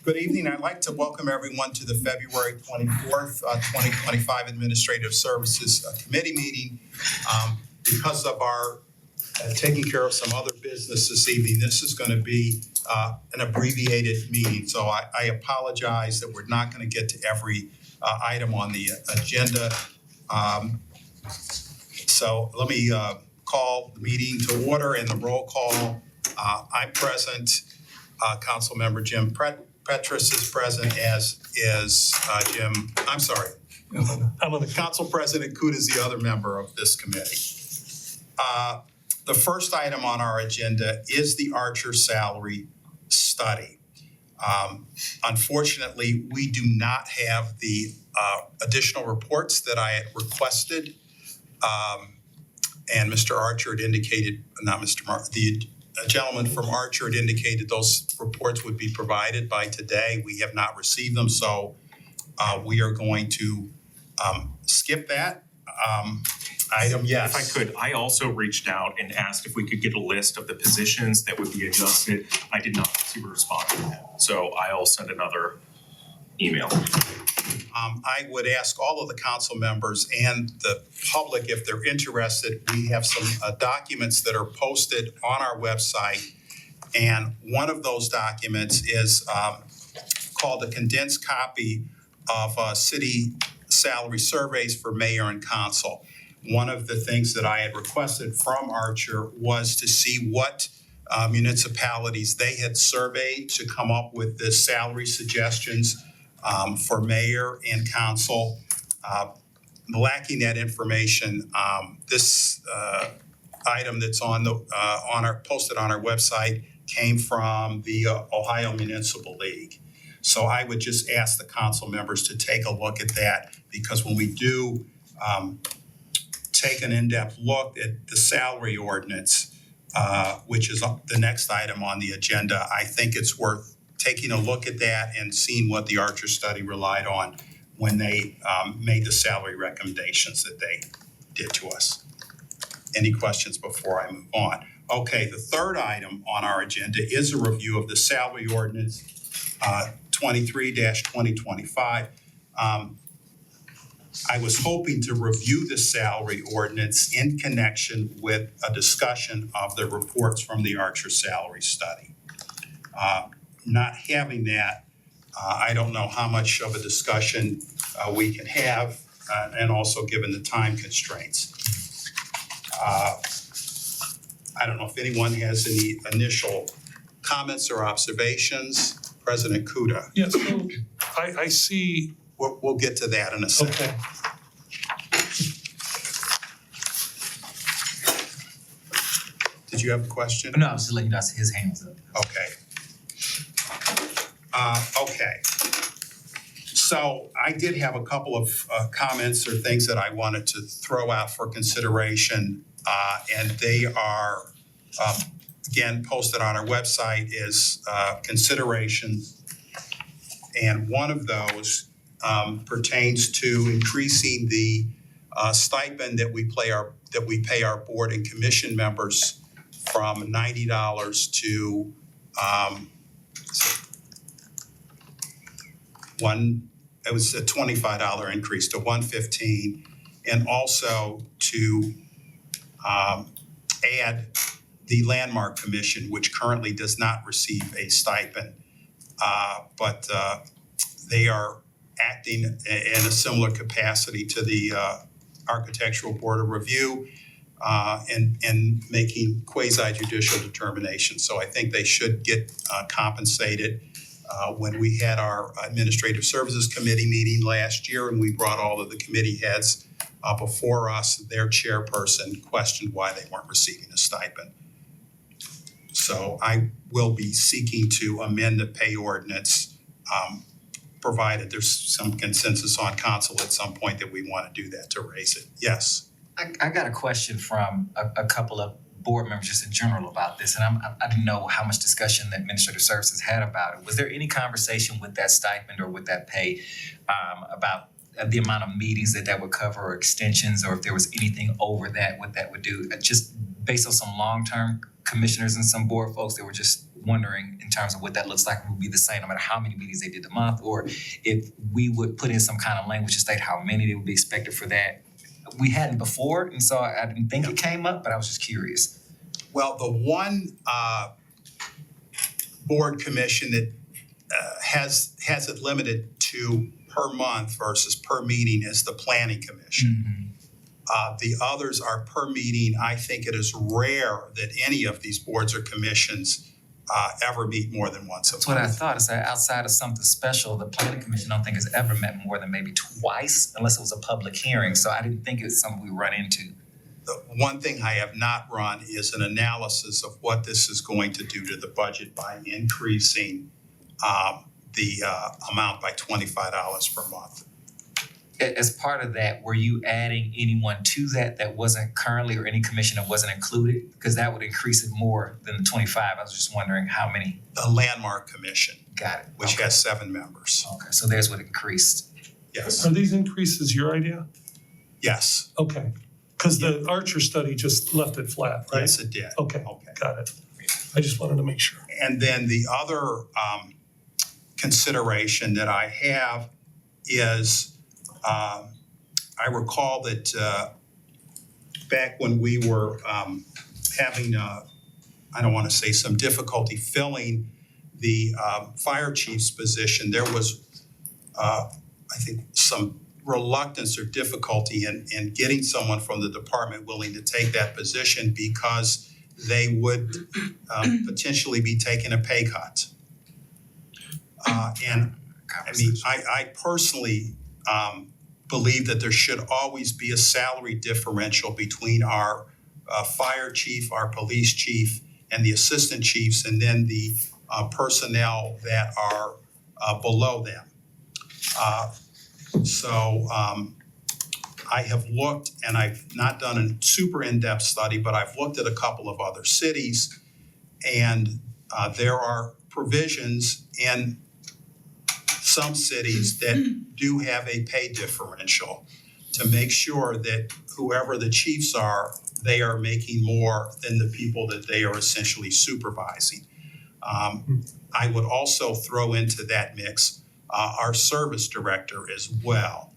Good evening. I'd like to welcome everyone to the February 24th, 2025 Administrative Services Committee meeting. Because of our taking care of some other business this evening, this is going to be an abbreviated meeting. So I apologize that we're not going to get to every item on the agenda. So let me call the meeting to order and the roll call. I'm present. Councilmember Jim Petrus is present, as is Council President Kuda is the other member of this committee. The first item on our agenda is the Archer salary study. Unfortunately, we do not have the additional reports that I had requested. And Mr. Archer had indicated, a gentleman from Archer had indicated those reports would be provided by today. We have not received them, so we are going to skip that item. Yes. If I could, I also reached out and asked if we could get a list of the positions that would be adjusted. I did not receive a response from that, so I'll send another email. I would ask all of the council members and the public, if they're interested, we have some documents that are posted on our website. And one of those documents is called a condensed copy of city salary surveys for mayor and council. One of the things that I had requested from Archer was to see what municipalities they had surveyed to come up with the salary suggestions for mayor and council. Lacking that information, this item that's posted on our website came from the Ohio Municipal League. So I would just ask the council members to take a look at that, because when we do take an in-depth look at the salary ordinance, which is the next item on the agenda, I think it's worth taking a look at that and seeing what the Archer study relied on when they made the salary recommendations that they did to us. Any questions before I move on? Okay, the third item on our agenda is a review of the salary ordinance 23-2025. I was hoping to review the salary ordinance in connection with a discussion of the reports from the Archer salary study. Not having that, I don't know how much of a discussion we can have, and also given the time constraints. I don't know if anyone has any initial comments or observations. President Kuda. Yes, so I see. We'll get to that in a second. Okay. Did you have a question? No, I was just letting you know his hand was up. Okay. Okay. So I did have a couple of comments or things that I wanted to throw out for consideration, and they are, again, posted on our website is considerations. And one of those pertains to increasing the stipend that we pay our board and commission members from $90 to it was a $25 increase to $115, and also to add the Landmark Commission, which currently does not receive a stipend, but they are acting in a similar capacity to the Architectural Board of Review and making quasi-judicial determinations. So I think they should get compensated. When we had our Administrative Services Committee meeting last year and we brought all of the committee heads before us, their chairperson questioned why they weren't receiving a stipend. So I will be seeking to amend the pay ordinance, provided there's some consensus on council at some point that we want to do that to raise it. Yes. I got a question from a couple of board members just in general about this, and I didn't know how much discussion that Administrative Services had about it. Was there any conversation with that stipend or with that pay about the amount of meetings that would cover, or extensions, or if there was anything over that, what that would do? Just based on some long-term commissioners and some board folks that were just wondering in terms of what that looks like, it would be the same no matter how many meetings they did a month, or if we would put in some kind of language to state how many they would be expected for that. We hadn't before, and so I didn't think it came up, but I was just curious. Well, the one board commission that has it limited to per month versus per meeting is the planning commission. The others are per meeting. I think it is rare that any of these boards or commissions ever meet more than once a month. That's what I thought. Is that outside of something special, the planning commission I don't think has ever met more than maybe twice, unless it was a public hearing. So I didn't think it was something we run into. The one thing I have not run is an analysis of what this is going to do to the budget by increasing the amount by $25 per month. As part of that, were you adding anyone to that wasn't currently, or any commission that wasn't included? Because that would increase it more than the 25. I was just wondering how many. The Landmark Commission, Got it. which Okay. has 7 members. Okay, so there's what increased. Yes, Are these increases your idea? yes, Okay, because the Archer study just left it flat, right? yes, it did. Okay, Okay. got it. I just wanted to make sure. And then the other consideration that I have is I recall that back when we were having, I don't want to say some difficulty filling the fire chief's position, there was, I think, some reluctance or difficulty in getting someone from the department willing to take that position because they would potentially be taking a pay cut. And I mean, I personally believe that there should always be a salary differential between our fire chief, our police chief, and the assistant chiefs, and then the personnel that are below them. So I have looked, and I've not done a super in-depth study, but I've looked at a couple of other cities, and there are provisions in some cities that do have a pay differential to make sure that whoever the chiefs are, they are making more than the people that they are essentially supervising. I would also throw into that mix our service director as well.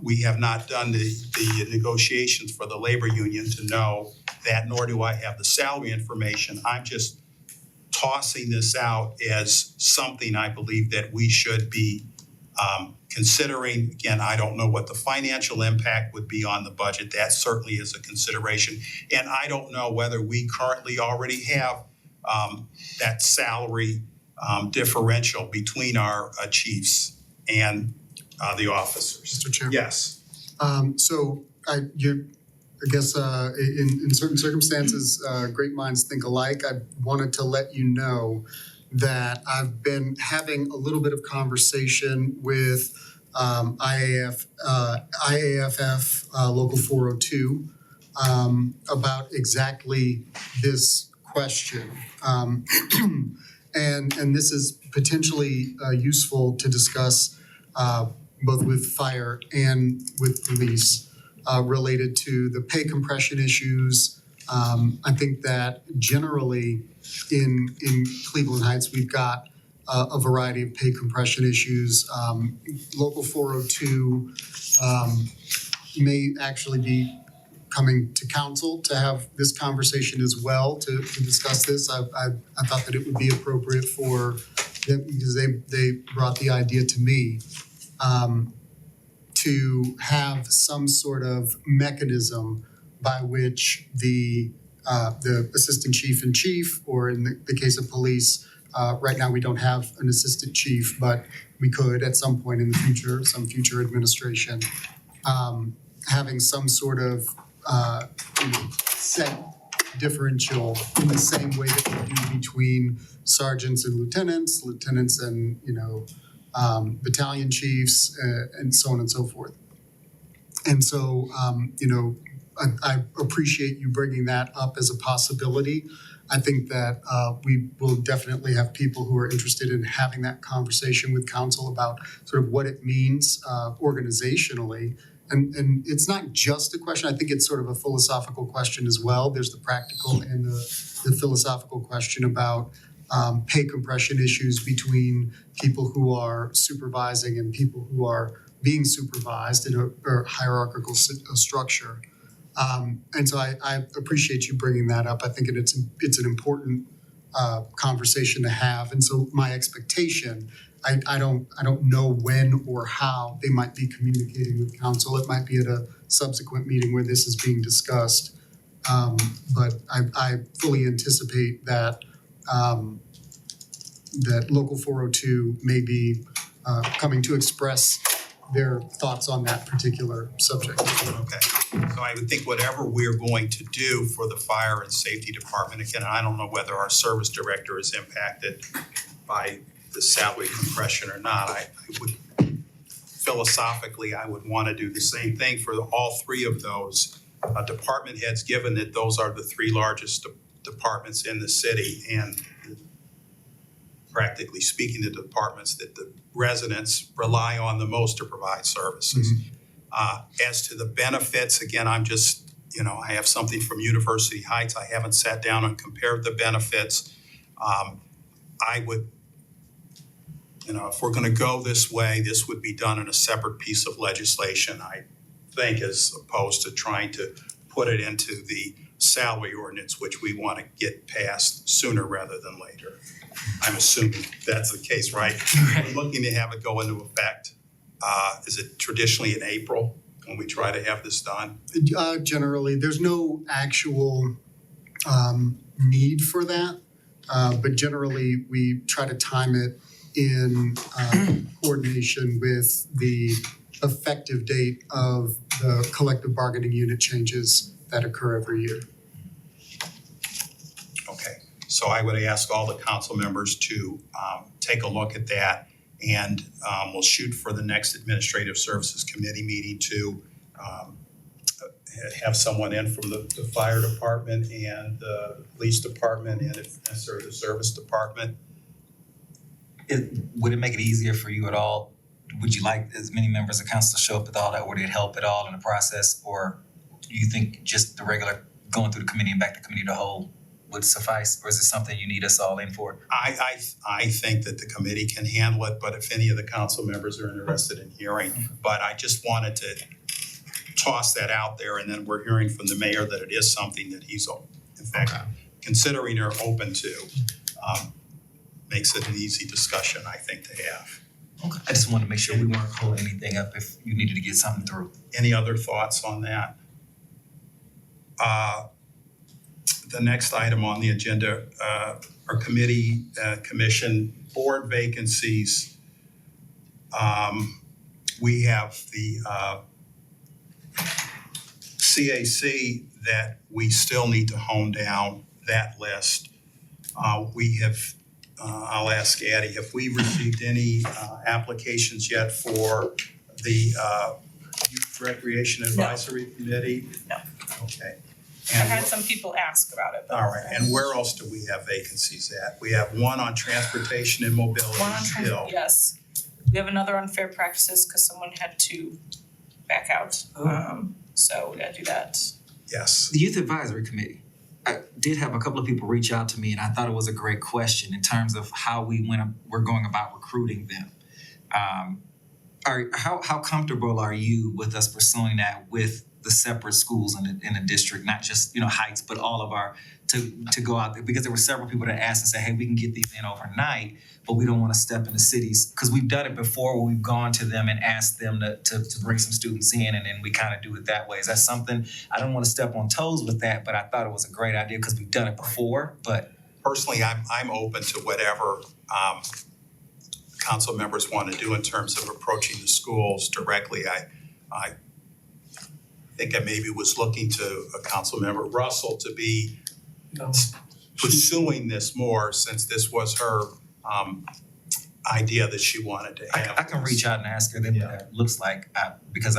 We have not done the negotiations for the labor union to know that, nor do I have the salary information. I'm just tossing this out as something I believe that we should be considering. Again, I don't know what the financial impact would be on the budget. That certainly is a consideration. And I don't know whether we currently already have that salary differential between our chiefs and the officers. Mr. Chairman. Yes. So I guess in certain circumstances, great minds think alike. I wanted to let you know that I've been having a little bit of conversation with IAFF Local 402 about exactly this question. And this is potentially useful to discuss both with fire and with police. Related to the pay compression issues. I think that generally in Cleveland Heights, we've got a variety of pay compression issues. Local 402 may actually be coming to council to have this conversation as well to discuss this. I thought that it would be appropriate for them, because they brought the idea to me, to have some sort of mechanism by which the assistant chief in chief, or in the case of police, right now we don't have an assistant chief, but we could at some point in the future, some future administration, having some sort of set differential in the same way that we do between sergeants and lieutenants and battalion chiefs, and so on and so forth. And so, I appreciate you bringing that up as a possibility. I think that we will definitely have people who are interested in having that conversation with council about sort of what it means organizationally. And it's not just a question. I think it's sort of a philosophical question as well. There's the practical and the philosophical question about pay compression issues between people who are supervising and people who are being supervised in a hierarchical structure. And so I appreciate you bringing that up. I think it's an important conversation to have. And so my expectation, I don't know when or how they might be communicating with council. It might be at a subsequent meeting where this is being discussed. But I fully anticipate that that Local 402 may be coming to express their thoughts on that particular subject. Okay, so I would think whatever we're going to do for the fire and safety department, again, I don't know whether our service director is impacted by the salary compression or not. I would, philosophically, I would want to do the same thing for all three of those department heads, given that those are the three largest departments in the city, and practically speaking, the departments that the residents rely on the most to provide services. As to the benefits, again, I'm just, I have something from University Heights. I haven't sat down and compared the benefits. I would, if we're going to go this way, this would be done in a separate piece of legislation, I think, as opposed to trying to put it into the salary ordinance, which we want to get passed sooner rather than later. I'm assuming that's the case, right? We're looking to have it go into effect. Is it traditionally in April when we try to have this done? Generally, there's no actual need for that, but generally we try to time it in coordination with the effective date of the collective bargaining unit changes that occur every year. Okay, so I would ask all the council members to take a look at that, and we'll shoot for the next Administrative Services Committee meeting to have someone in from the fire department and the police department, and if necessary, the service department. Would it make it easier for you at all? Would you like as many members of council to show up with all that? Would it help at all in the process? Or do you think just the regular going through the committee and back to committee of the whole would suffice? Or is it something you need us all in for? I think that the committee can handle it, but if any of the council members are interested in hearing, but I just wanted to toss that out there, and then we're hearing from the mayor that it is something that he's, in fact, considering or open to. Makes it an easy discussion, I think, to have. Okay. I just wanted to make sure we weren't holding anything up if you needed to get something through. Any other thoughts on that? The next item on the agenda are committee, commission, board vacancies. We have the CAC that we still need to hone down that list. We have, I'll ask Addie, have we received any applications yet for the Youth Recreation Advisory Committee? No. Okay. I had some people ask about it. All right, and where else do we have vacancies at? We have one on transportation and mobility One on still. yes. We have another on fair practices because someone had to back out. So we gotta do that. Yes. The Youth Advisory Committee. I did have a couple of people reach out to me, and I thought it was a great question in terms of how we're going about recruiting them. How comfortable are you with us pursuing that with the separate schools in the district, not just Heights, but all of our to go out there? Because there were several people that asked and said, hey, we can get these in overnight, but we don't want to step into cities, because we've done it before where we've gone to them and asked them to bring some students in, and then we kind of do it that way. Is that something? I don't want to step on toes with that, but I thought it was a great idea because we've done it before. But Personally, I'm open to whatever council members want to do in terms of approaching the schools directly. I think I maybe was looking to a council member, Russell, to be pursuing this more, since this was her idea that she wanted to have. I can reach out and ask her then what that looks like, because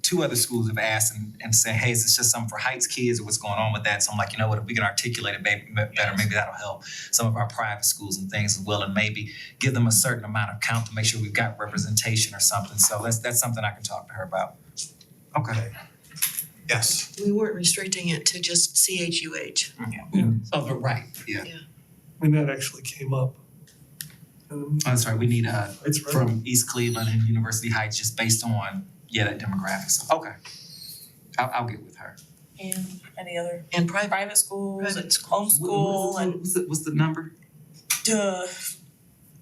two other schools have asked and said, hey, is this just something for Heights kids or what's going on with that? So I'm like, what, if we can articulate it better, maybe that'll help some of our private schools and things as well, and maybe give them a certain amount of count to make sure we've got representation or something. So that's something I can talk to her about. Okay. Yes. We weren't restricting it to just CHUH. Oh, but right, yeah. I mean, that actually came up. Oh, that's right, we need It's right. from East Cleveland and University Heights, just based on, that demographics. Okay. I'll get with her. And any other And private, private schools Private and schools. homeschool and What's the number?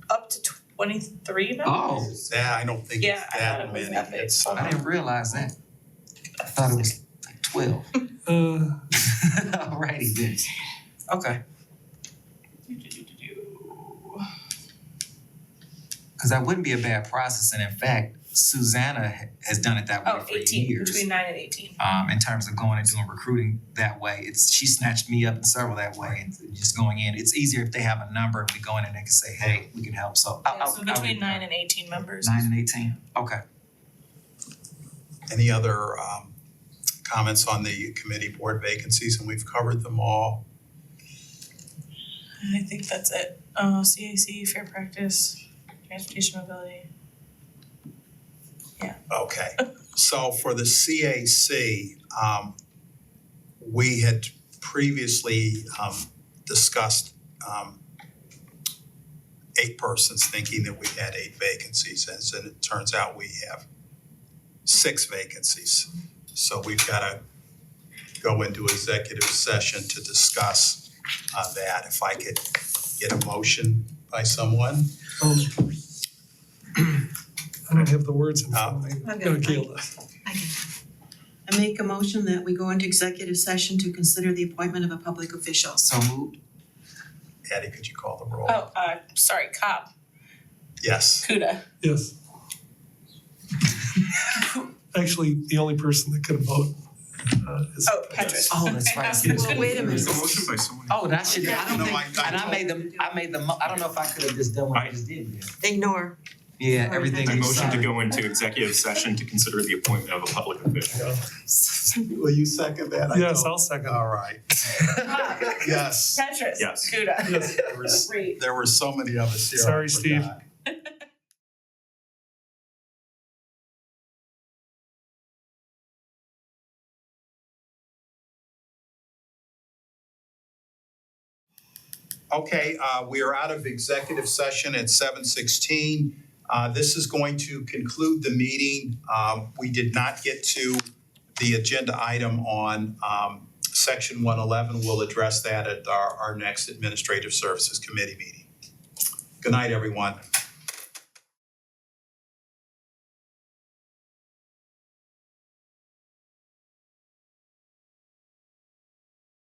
up to 23 members. Oh, Yeah, I don't think Yeah, it's I thought that it was many. that big. It's, I didn't realize that. I thought it was like 12. Alrighty then. Okay. Because that wouldn't be a bad process, and in fact, Susanna has done it that way Oh, for 18, years. between 9 and 18. In terms of going and doing recruiting that way, she snatched me up in several that way, and just going in. It's easier if they have a number and we go in and they can say, hey, we can help. So Yeah, so between 9 and 18 members. 9 and 18. Okay. Any other comments on the committee board vacancies? And we've covered them all. I think that's it. CAC, fair practice, transportation mobility. Okay, so for the CAC, we had previously discussed 8 persons, thinking that we had 8 vacancies, and it turns out we have 6 vacancies. So we've got to go into executive session to discuss that. If I could get a motion by someone. I don't have the words in front of me. I've got Go it. Gilda. I make a motion that we go into executive session to consider the appointment of a public official. So moved. Addie, could you call the roll? Oh, sorry, Cobb, Yes. Kuda. Yes. Actually, the only person that could have voted is. Oh, Petrus. Oh, that's right. Well, wait a minute. There's a motion by someone. Oh, that should, I don't No, think, I and I made the, I don't know if I could have just done what I just did there. Ignore. Yeah, Sorry, everything. I you motion to said. go into executive session to consider the appointment of a public official. Will you second that? I Yes, don't- I'll second. All right. Cobb, Yes. Petrus. Yes. Kuda. Yes. There were so many of us here. I Sorry, Steve. forgot. Okay, we are out of executive session at 7:16. This is going to conclude the meeting. We did not get to the agenda item on section 111. We'll address that at our next Administrative Services Committee meeting. Good night, everyone.